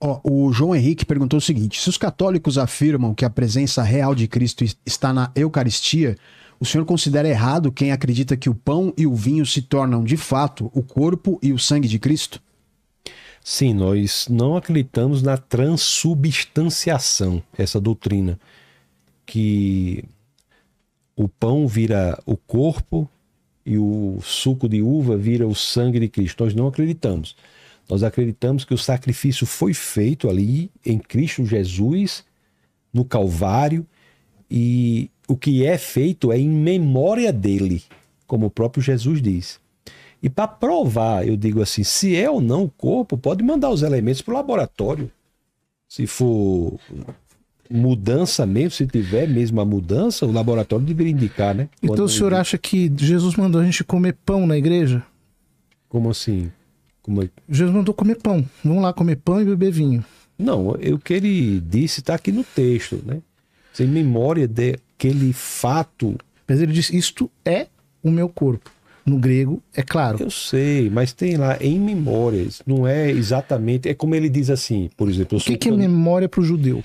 Ó, o João Henrique perguntou o seguinte: se os católicos afirmam que a presença real de Cristo está na Eucaristia, o senhor considera errado quem acredita que o pão e o vinho se tornam, de fato, o corpo e o sangue de Cristo? Sim, nós não acreditamos na transubstanciação, essa doutrina, que o pão vira o corpo e o suco de uva vira o sangue de Cristo. Nós não acreditamos. Nós acreditamos que o sacrifício foi feito ali em Cristo Jesus, no Calvário, e o que é feito é em memória dele, como o próprio Jesus diz. E para provar, eu digo assim, se é ou não o corpo, pode mandar os elementos para o laboratório. Se for mudança mesmo, se tiver mesmo a mudança, o laboratório deveria indicar, né? Então Quando o senhor acha que Jesus mandou a gente comer pão na igreja? Como assim? Jesus mandou comer pão. Vamos lá comer pão e beber vinho. Não, o que ele disse está aqui no texto, né? Sem memória daquele fato. Mas ele disse, isto é o meu corpo. No grego, é claro. Eu sei, mas tem lá em memórias. Não é exatamente... É como ele diz assim, por exemplo... O que é memória para o judeu?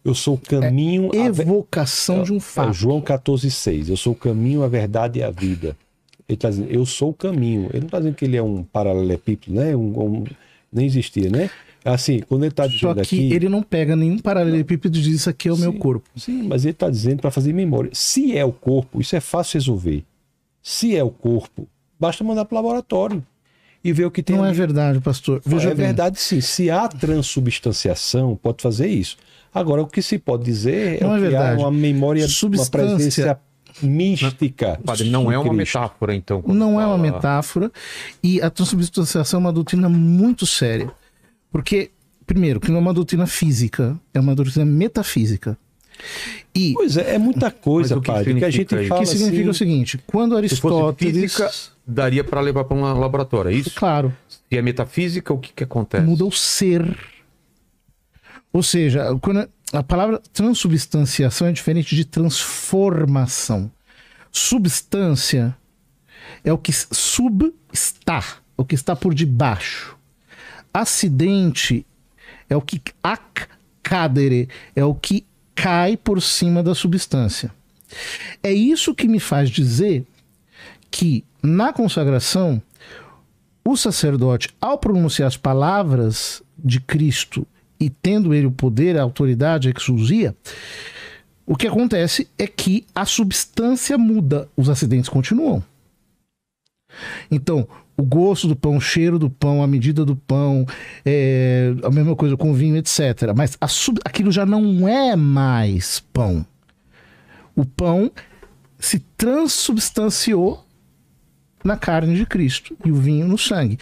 Eu sou o caminho... Evocação de um fato. João 14,6. Eu sou o caminho, a verdade e a vida. Ele está dizendo, eu sou o caminho. Ele não está dizendo que ele é um paralelepípedo, né? Nem existia, né? Assim, quando ele está dizendo Só que aqui... ele não pega nenhum paralelepípedo e diz, isso aqui é o meu corpo. Sim, mas ele está dizendo para fazer memória. Se é o corpo, isso é fácil resolver. Se é o corpo, basta mandar para o laboratório e ver o que tem. Não ali. é verdade, pastor. Veja bem. Verdade, sim. Se há transubstanciação, pode fazer isso. Agora, o que se pode dizer não é que há uma memória, uma presença mística. Padre, não é uma metáfora, então. Não é uma metáfora. E a transubstanciação é uma doutrina muito séria. Porque, primeiro, que não é uma doutrina física, é uma doutrina metafísica. E, pois é muita coisa, padre, que a gente fala. O que significa assim, o seguinte: quando Aristóteles. Se fosse física, daria para levar para um laboratório, é isso? Claro. Se é metafísica, o que acontece? Muda o ser. Ou seja, quando a palavra transubstanciação é diferente de transformação. Substância é o que substá, o que está por debaixo. Acidente é o que accadere, é o que cai por cima da substância. É isso que me faz dizer que na consagração o sacerdote, ao pronunciar as palavras de Cristo e tendo ele o poder, a autoridade, a exousia, o que acontece é que a substância muda, os acidentes continuam. Então, o gosto do pão, o cheiro do pão, a medida do pão, a mesma coisa com vinho, etc. Mas aquilo já não é mais pão. O pão se transubstanciou na carne de Cristo e o vinho no sangue.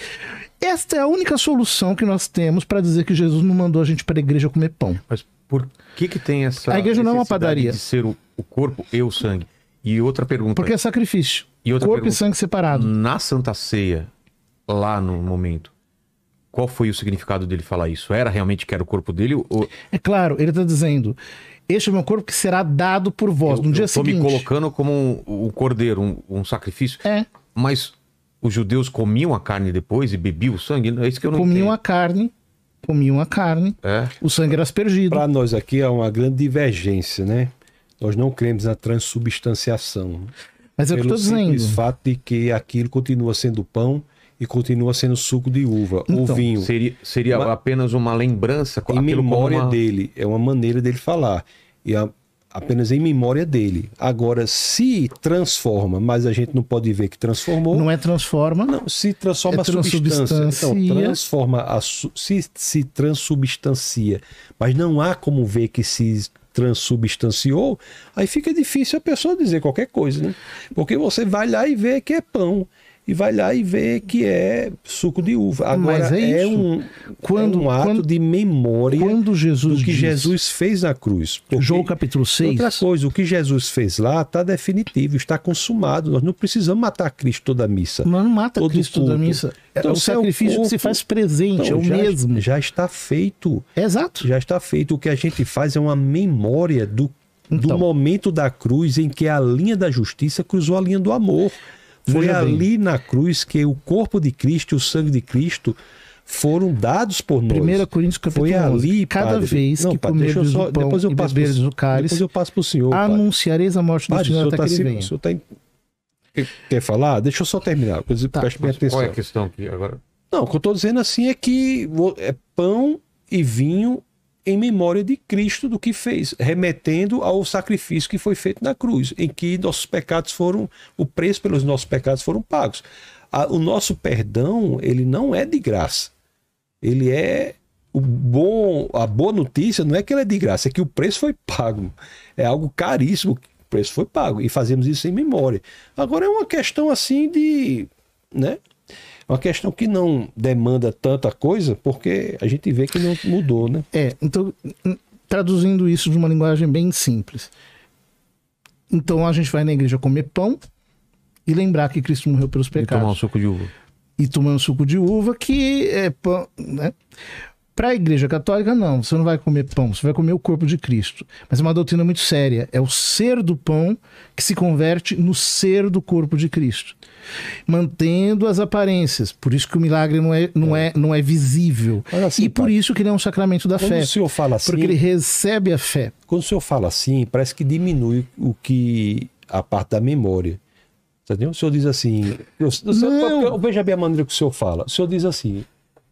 Esta é a única solução que nós temos para dizer que Jesus não mandou a gente para a igreja comer pão. Mas por que tem essa a igreja não é uma padaria de ser o corpo e o sangue? E outra pergunta. Porque é sacrifício. E outra corpo pergunta, e sangue separado. Na Santa Ceia, lá no momento, qual foi o significado dele falar isso? Era realmente que era o corpo dele? Ou... É claro, ele está dizendo, este é o meu corpo que será dado por vós no dia seguinte. Eu estou me colocando como um cordeiro, um sacrifício. É. Mas os judeus comiam a carne depois e bebiam o sangue? É isso que eu não comiam entendo. Comiam a carne, o sangue era aspergido. Para nós aqui é uma grande divergência, né? Nós não cremos na transubstanciação. Mas é o que eu estou dizendo. Pelo simples fato de que aquilo continua sendo pão e continua sendo suco de uva, então, ou vinho. Seria apenas uma lembrança? Em memória dele, é uma maneira dele falar. E apenas em memória dele. Agora, se transforma, mas a gente não pode ver que transformou. Não é transforma. Não, se transforma a substância. Então, transforma se transubstancia. Mas não há como ver que se transubstanciou, aí fica difícil a pessoa dizer qualquer coisa, né? Porque você vai lá e vê que é pão. E vai lá e vê que é suco de uva. Agora, mas é um ato de memória quando Jesus do que Jesus fez na cruz. João capítulo 6. Outra coisa, o que Jesus fez lá está definitivo, está consumado. Nós não precisamos matar Cristo toda a missa. Nós não mata Cristo toda a missa. Então, o sacrifício que se faz presente, é o mesmo. Já está feito. Exato. Já está feito. O que a gente faz é uma memória do momento da cruz em que a linha da justiça cruzou a linha do amor. Foi ali na cruz que o corpo de Cristo e o sangue de Cristo foram dados por nós. 1 Coríntios capítulo Foi 11. ali, Cada padre. vez Não, que padre, deixa eu comerdes só- o pão depois eu e passo beberdes pro- o cálice, Depois eu passo para o senhor. padre. anunciareis a morte do Padre, Senhor até que ele o venha. senhor tá quer falar? Deixa eu só terminar. Tá. Preste bem atenção. Qual é a questão aqui agora? Não, o que eu estou dizendo assim é que é pão e vinho em memória de Cristo do que fez, remetendo ao sacrifício que foi feito na cruz, em que nossos pecados foram, o preço pelos nossos pecados foram pagos. O nosso perdão, ele não é de graça. Ele é a boa notícia não é que ele é de graça, é que o preço foi pago. É algo caríssimo, o preço foi pago e fazemos isso em memória. Agora é uma questão assim de, né? Uma questão que não demanda tanta coisa, porque a gente vê que não mudou, né? Então, traduzindo isso de uma linguagem bem simples. Então a gente vai na igreja comer pão e lembrar que Cristo morreu pelos E tomar um pecados. suco de uva. E tomando suco de uva, que é pão, né? Para a igreja católica, não. Você não vai comer pão, você vai comer o corpo de Cristo. Mas é uma doutrina muito séria. É o ser do pão que se converte no ser do corpo de Cristo. Mantendo as aparências. Por isso que o milagre não é visível. Mas assim, e por padre, isso que ele é um sacramento da quando fé. o senhor fala assim, Porque ele recebe a fé. quando o senhor fala assim, parece que diminui a parte da memória. Entendeu? O senhor diz assim, veja bem a maneira que o senhor fala. O senhor diz assim,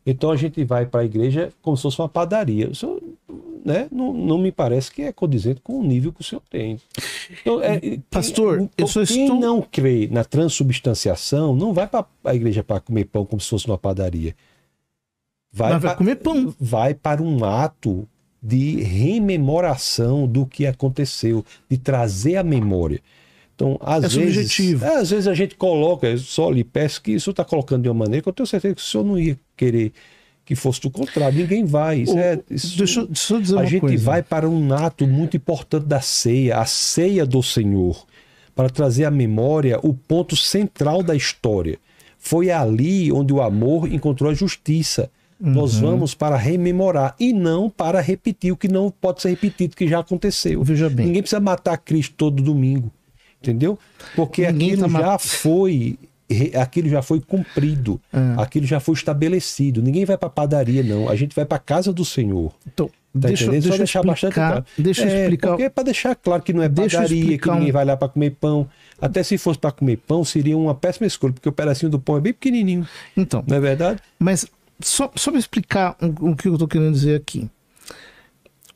então a gente vai para a igreja como se fosse uma padaria. O senhor, né, não me parece que é condizente com o nível que o senhor tem. Então, Pastor, quem não crê na transubstanciação não vai para a igreja para comer pão como se fosse uma padaria. Mas vai comer pão. Vai para um ato de rememoração do que aconteceu, de trazer a memória. Então, às vezes a gente coloca, eu só lhe peço que isso está colocando de uma maneira que eu tenho certeza que o senhor não ia querer que fosse do contrário. Ninguém vai. Deixa eu dizer a uma gente coisa. vai para um ato muito importante da ceia, a ceia do Senhor, para trazer à memória o ponto central da história. Foi ali onde o amor encontrou a justiça. Nós vamos para rememorar e não para repetir o que não pode ser repetido, que já aconteceu. Veja bem. Ninguém precisa matar Cristo todo domingo. Entendeu? Porque aquilo já foi cumprido, aquilo já foi estabelecido. Ninguém vai para a padaria, não. A gente vai para a casa do Senhor. Então, Tá deixa eu explicar. Deixa eu explicar. Porque é para deixar claro que não é padaria, que ninguém vai lá para comer pão. Até se fosse para comer pão, seria uma péssima escolha, porque o pedacinho do pão é bem pequenininho. Então, não é verdade? Mas só para explicar o que eu estou querendo dizer aqui.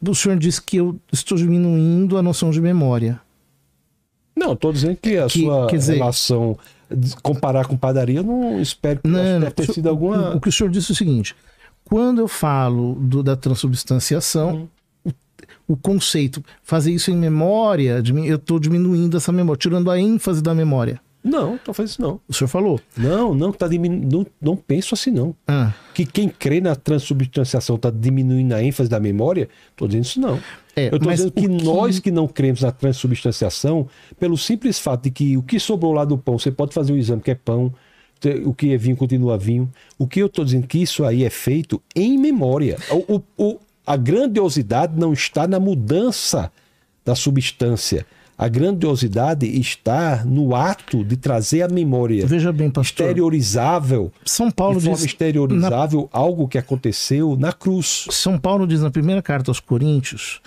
O senhor disse que eu estou diminuindo a noção de memória. Não, estou dizendo que a sua relação, comparar com padaria, eu não espero que deve ter sido alguma... O que o senhor disse é o seguinte, quando eu falo da transubstanciação, o conceito, fazer isso em memória, eu estou diminuindo essa memória, tirando a ênfase da memória. Não, estou fazendo isso não. O senhor falou? Não penso assim não. Que quem crê na transubstanciação está diminuindo a ênfase da memória, estou dizendo isso não. Eu estou dizendo que nós que não cremos na transubstanciação, pelo simples fato de que o que sobrou lá do pão, você pode fazer o exame que é pão, o que é vinho continua vinho. O que eu estou dizendo que isso aí é feito em memória. A grandiosidade não está na mudança da substância. A grandiosidade está no ato de trazer a memória. Veja bem, pastor, exteriorizável, São Paulo de forma diz, exteriorizável, algo que aconteceu na cruz. São Paulo diz na primeira carta aos Coríntios,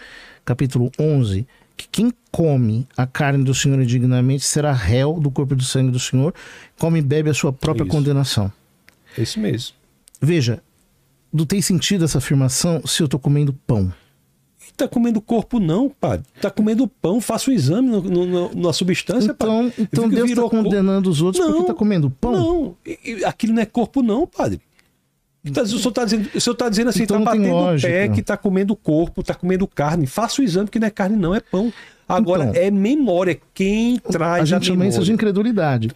capítulo 11, que quem come a carne do Senhor indignamente será réu do corpo e do sangue do Senhor, come e bebe a sua própria condenação. É isso mesmo. Veja, não tem sentido essa afirmação se eu estou comendo pão. Está comendo corpo não, padre. Está comendo pão, faça o exame na substância, padre. Então Deus está condenando os outros porque está comendo pão? Não, aquilo não é corpo não, padre. O senhor está dizendo assim, está então batendo o pé que está comendo corpo, está comendo carne. Faça o exame que não é carne não, é pão. Agora, então, é memória. Quem traz a gente chama isso de incredulidade.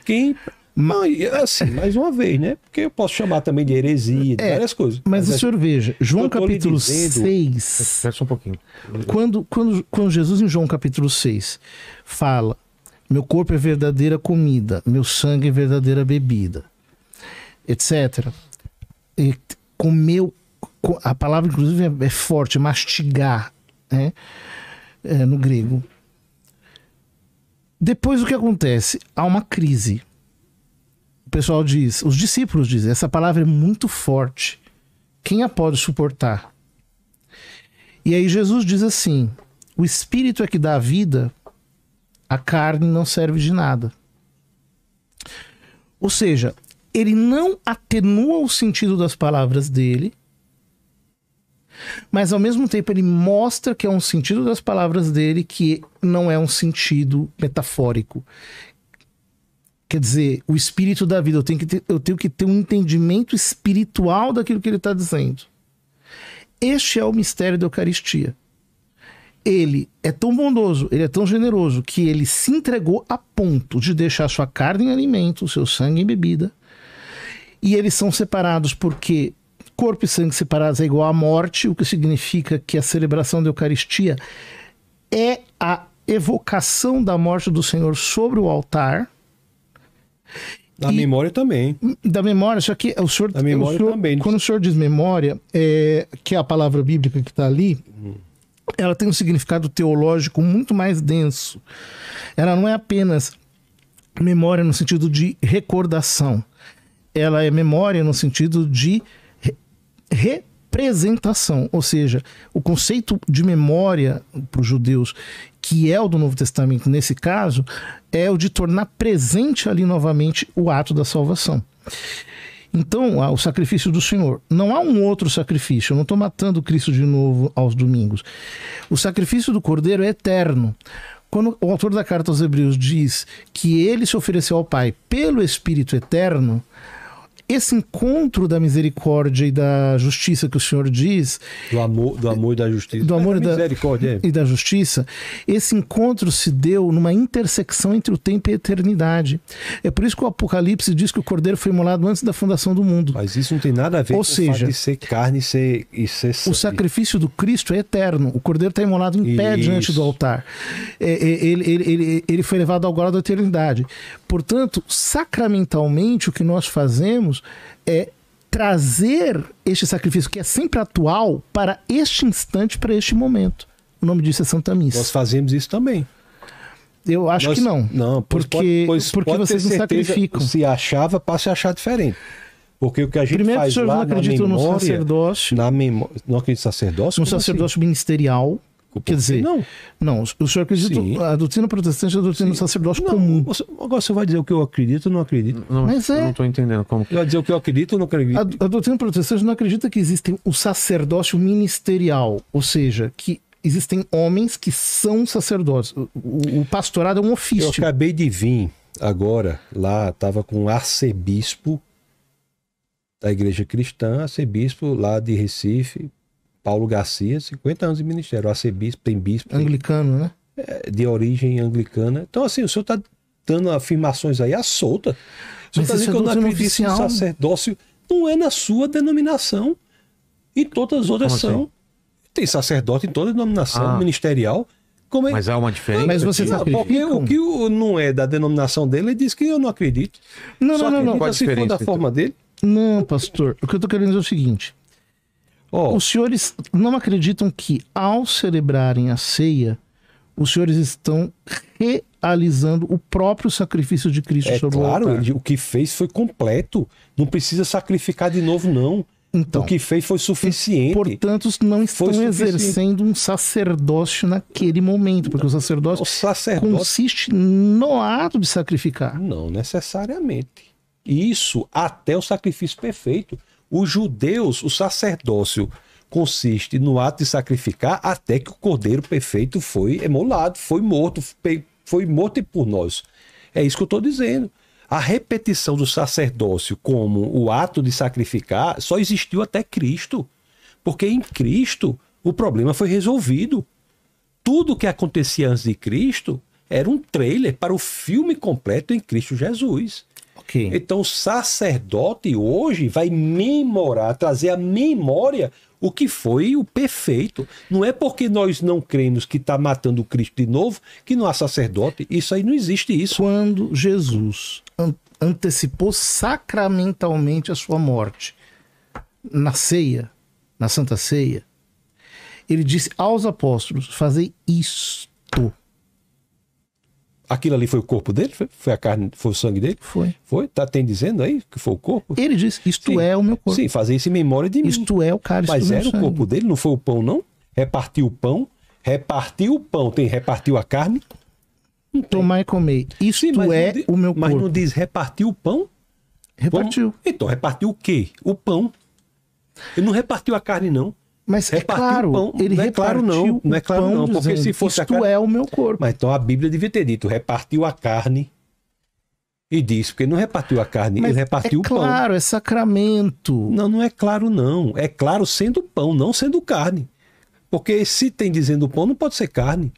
Assim, mais uma vez, né? Porque eu posso chamar também de heresia, de várias coisas. Mas o senhor veja, João capítulo 6... Espera um pouquinho. Quando Jesus em João capítulo 6 fala, meu corpo é verdadeira comida, meu sangue é verdadeira bebida, etc. E comeu, a palavra inclusive é forte, mastigar, né? No grego. Depois o que acontece? Há uma crise. O pessoal diz, os discípulos dizem, essa palavra é muito forte. quem a pode suportar? E aí Jesus diz assim: o Espírito é que dá a vida, a carne não serve de nada. Ou seja, ele não atenua o sentido das palavras dele, mas ao mesmo tempo ele mostra que é um sentido das palavras dele que não é um sentido metafórico. Quer dizer, o Espírito da vida, eu tenho que ter um entendimento espiritual daquilo que ele está dizendo. Este é o mistério da Eucaristia. Ele é tão bondoso, ele é tão generoso, que ele se entregou a ponto de deixar sua carne em alimento, seu sangue em bebida. E eles são separados porque corpo e sangue separados é igual à morte, o que significa que a celebração da Eucaristia é a evocação da morte do Senhor sobre o altar. Da memória também. Da memória, só que o senhor, da memória também. Quando o senhor diz memória, que é a palavra bíblica que está ali, ela tem um significado teológico muito mais denso. Ela não é apenas memória no sentido de recordação. Ela é memória no sentido de representação. Ou seja, o conceito de memória para os judeus, que é o do Novo Testamento nesse caso, é o de tornar presente ali novamente o ato da salvação. Então, o sacrifício do Senhor. Não há um outro sacrifício. Eu não estou matando Cristo de novo aos domingos. O sacrifício do Cordeiro é eterno. Quando o autor da carta aos Hebreus diz que ele se ofereceu ao Pai pelo Espírito eterno, esse encontro da misericórdia e da justiça que o Senhor diz... Do amor e da justiça. Do amor misericórdia e da justiça. Esse encontro se deu numa intersecção entre o tempo e a eternidade. É por isso que o Apocalipse diz que o Cordeiro foi imolado antes da fundação do mundo. Mas isso não tem nada a ver com o fato de ser carne e ser sangue. O sacrifício do Cristo é eterno. O Cordeiro está imolado em pé diante do altar. Ele foi levado ao glória da eternidade. Portanto, sacramentalmente, o que nós fazemos é trazer este sacrifício, que é sempre atual, para este instante, para este momento. O nome disso é Santa Missa. Nós fazemos isso também. Eu acho que não. Não, porque vocês não sacrificam. Se achava, passa a achar diferente. Porque o que a gente primeiro, faz lá não acreditam no sacerdócio. Não acredita no sacerdócio? No sacerdócio ministerial. Quer dizer, não, o senhor acredita, a doutrina protestante é a doutrina do sacerdócio comum. Agora você vai dizer o que eu acredito ou não acredito? Não, mas eu não estou entendendo como que... Vai dizer o que eu acredito ou não acredito? A doutrina protestante não acredita que existe o sacerdócio ministerial, ou seja, que existem homens que são sacerdotes. O pastorado é um ofício. Eu acabei de vir agora, lá estava com um arcebispo da igreja cristã, arcebispo lá de Recife, Paulo Garcia, 50 anos de ministério, arcebispo, tem bispo. Anglicano, né? De origem anglicana. Então, assim, o senhor está dando afirmações aí à solta. O senhor está dizendo que eu não acredito no sacerdócio. Não é na sua denominação. E todas as outras são. Assim? Tem sacerdote em toda denominação ministerial. Como é? Mas há uma diferença. Mas você porque o que não é da denominação dele, ele diz que eu não acredito. Não. Qual a diferença da forma dele? Não, pastor. O que eu estou querendo dizer é o seguinte. Os senhores não acreditam que, ao celebrarem a ceia, os senhores estão realizando o próprio sacrifício de Cristo sobre o altar? Claro, o que fez foi completo. Não precisa sacrificar de novo, não. Então, o que fez foi suficiente. Portanto, não estão exercendo um sacerdócio naquele momento, porque o sacerdócio consiste no ato de sacrificar. Não necessariamente. Isso até o sacrifício perfeito. Os judeus, o sacerdócio consiste no ato de sacrificar até que o cordeiro perfeito foi emolado, foi morto por nós. É isso que eu estou dizendo. A repetição do sacerdócio como o ato de sacrificar só existiu até Cristo. Porque em Cristo o problema foi resolvido. Tudo que acontecia antes de Cristo era um trailer para o filme completo em Cristo Jesus. Okay. Então o sacerdote hoje vai trazer à memória o que foi o perfeito. Não é porque nós não cremos que está matando o Cristo de novo que não há sacerdote. Isso aí não existe isso. Quando Jesus antecipou sacramentalmente a sua morte na ceia, na Santa Ceia, ele disse aos apóstolos: fazei isto Aquilo ali foi o corpo dele? Foi a carne, foi o sangue dele? Foi. Foi? Tem dizendo aí que foi o corpo? Ele disse, isto Sim. é o meu corpo. Sim, fazer isso em memória de mim. Isto é o cálice Mas do meu era o sangue. corpo dele, não foi o pão, não? Repartiu o pão. Repartiu a carne. Tomar e comer. Isto Sim, mas é não di- o meu Mas corpo. não diz repartiu o pão? Repartiu. Então, repartiu o quê? O pão. Ele não repartiu a carne, não. Mas é Repartiu claro, o pão. ele Não é claro, repartiu não. Não é o claro, pão não, porque dizendo, se fosse a isto carne- é o meu corpo. Mas então a Bíblia devia ter dito, repartiu a carne e disse, porque ele não repartiu a carne, Mas ele repartiu é o pão. claro, é sacramento. Não, não é claro, não. É claro sendo pão, não sendo carne. Porque se tem dizendo pão, não pode ser carne.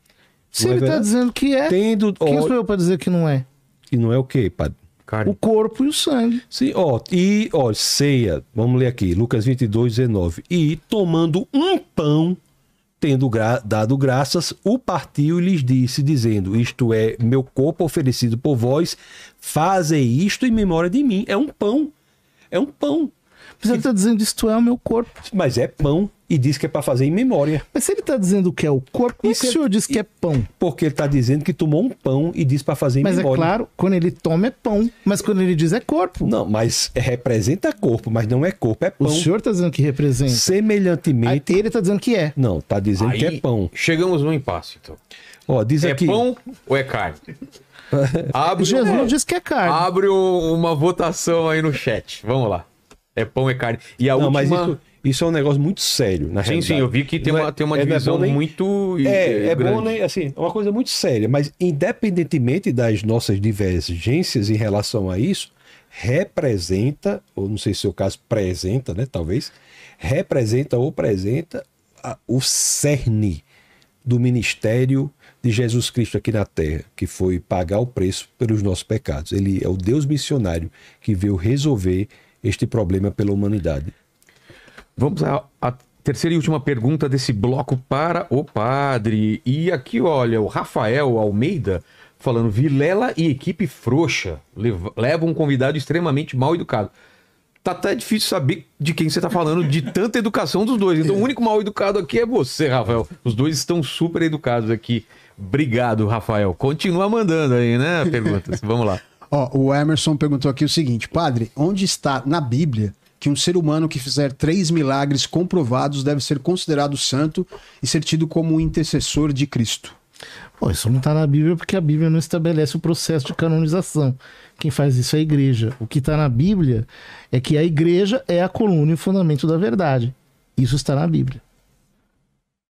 Se Não é ele está verdade? dizendo que é, Tendo, quem ó, sou eu para dizer que não é? e não é o quê, padre? Carne. O corpo e o sangue. Sim, ó, ceia, vamos ler aqui, Lucas 22, 19. E tomando um pão, tendo dado graças, o partiu e lhes disse, dizendo, isto é meu corpo oferecido por vós, fazei isto em memória de mim. É um pão, Mas ele está dizendo isto é o meu corpo. mas é pão e diz que é para fazer em memória. Mas se ele está dizendo que é o corpo, como é Isso que o é- senhor diz que é pão? Porque ele está dizendo que tomou um pão e diz para fazer em Mas é memória. claro, quando ele toma é pão. Mas quando ele diz é corpo. Não, mas representa corpo, mas não é corpo, é O pão. senhor está dizendo que representa. Aí Semelhantemente... ele está dizendo que é. Não, está dizendo que é pão. Chegamos no impasse, então. Ó, diz É aqui... pão ou é carne? Abre, Jesus diz que é carne. abre uma votação aí no chat. Vamos lá. É pão ou é carne? E a Não, última... mas isso é um negócio muito sério, na Sim, realidade. sim, eu vi que tem Não uma, tem uma não divisão bom nem- muito É grande. bom, né? Assim, é uma coisa muito séria, mas independentemente das nossas divergências em relação a isso, representa, ou não sei se é o caso presenta, né? Talvez, representa ou apresenta o cerne do ministério de Jesus Cristo aqui na Terra, que foi pagar o preço pelos nossos pecados. Ele é o Deus missionário que veio resolver este problema pela humanidade. Vamos à terceira e última pergunta desse bloco para o padre. E aqui, olha, o Rafael Almeida falando, Vilela e equipe frouxa levam um convidado extremamente mal educado. Tá até difícil saber de quem você tá falando, de tanta educação dos dois. Então o único mal educado aqui é você, Rafael. Os dois estão super educados aqui. Obrigado, Rafael. Continua mandando aí, né, perguntas. Vamos lá. Ó, o Emerson perguntou aqui o seguinte, padre, onde está na Bíblia que um ser humano que fizer 3 milagres comprovados deve ser considerado santo e ser tido como um intercessor de Cristo? Pô, isso não está na Bíblia porque a Bíblia não estabelece o processo de canonização. Quem faz isso é a igreja. O que está na Bíblia é que a igreja é a coluna e o fundamento da verdade. Isso está na Bíblia.